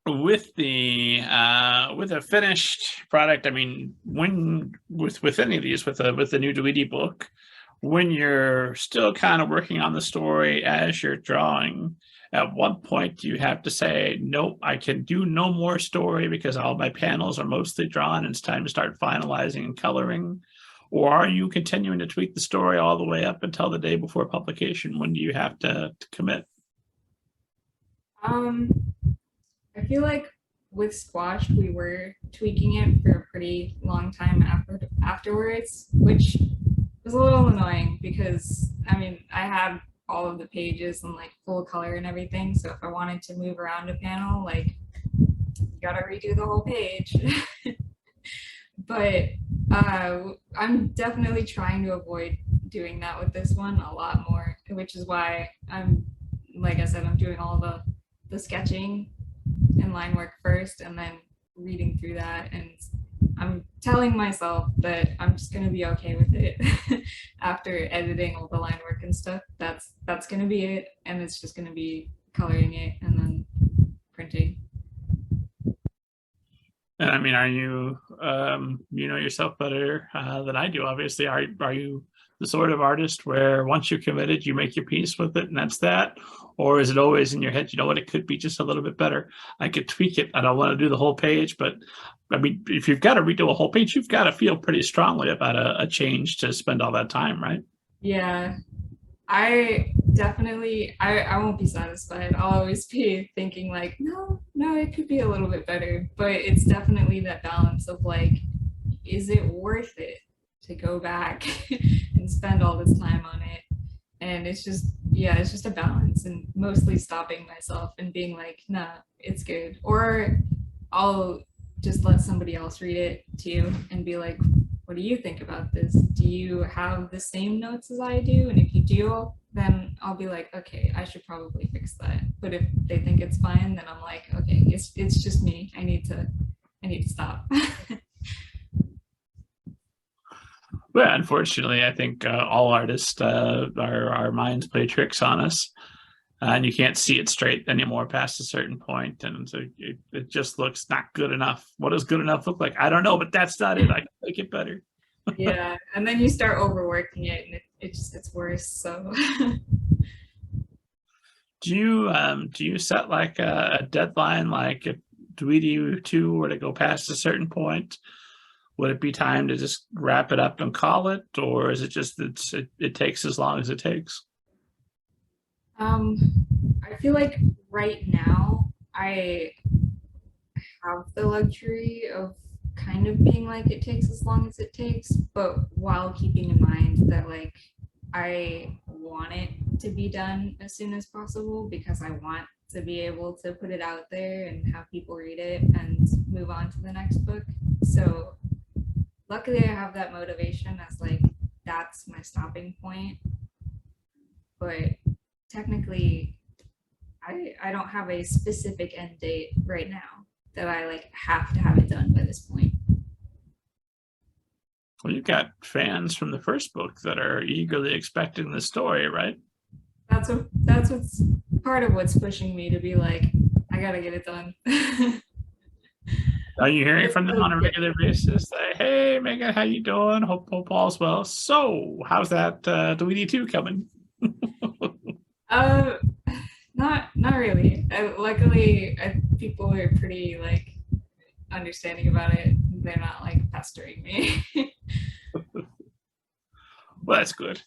with a finished product, I mean, when with any of these, with the new Dweedy book, when you're still kind of working on the story as you're drawing, at what point do you have to say, nope, I can do no more story because all my panels are mostly drawn and it's time to start finalizing and coloring? Or are you continuing to tweak the story all the way up until the day before publication? When do you have to commit? Um, I feel like with Squash, we were tweaking it for a pretty long time afterwards, which was a little annoying because I mean, I had all of the pages and like full color and everything. So if I wanted to move around a panel, like you gotta redo the whole page. But I'm definitely trying to avoid doing that with this one a lot more, which is why I'm, like I said, I'm doing all the sketching and line work first and then reading through that, and I'm telling myself that I'm just gonna be okay with it after editing all the line work and stuff. That's gonna be it, and it's just gonna be coloring it and then printing. And I mean, are you, you know yourself better than I do, obviously. Are you the sort of artist where once you're committed, you make your peace with it and that's that? Or is it always in your head, you know what, it could be just a little bit better. I could tweak it. I don't want to do the whole page, but I mean, if you've got to redo a whole page, you've got to feel pretty strongly about a change to spend all that time, right? Yeah, I definitely I won't be satisfied. I'll always be thinking like, no, no, it could be a little bit better. But it's definitely that balance of like, is it worth it to go back and spend all this time on it? And it's just, yeah, it's just a balance and mostly stopping myself and being like, nah, it's good. Or I'll just let somebody else read it too and be like, what do you think about this? Do you have the same notes as I do? And if you do, then I'll be like, okay, I should probably fix that. But if they think it's fine, then I'm like, okay, it's just me. I need to stop. Well, unfortunately, I think all artists, our minds play tricks on us, and you can't see it straight anymore past a certain point, and so it just looks not good enough. What does good enough look like? I don't know, but that's not it. I can make it better. Yeah, and then you start overworking it, and it just gets worse. So Do you set like a deadline, like if Dweedy 2 were to go past a certain point, would it be time to just wrap it up and call it, or is it just that it takes as long as it takes? um, I feel like right now I have the luxury of kind of being like it takes as long as it takes, but while keeping in mind that like I want it to be done as soon as possible because I want to be able to put it out there and have people read it and move on to the next book. So luckily I have that motivation as like that's my stopping point. But technically I don't have a specific end date right now that I like have to have it done by this point. Well, you've got fans from the first book that are eagerly expecting the story, right? That's what's part of what's pushing me to be like, I gotta get it done. Are you hearing from them on a regular basis? Like, hey, Megan, how you doing? Hope all's well. So, how's that Dweedy 2 coming? uh, not really. Luckily, people are pretty like understanding about it. They're not like pestering me. Well, that's good.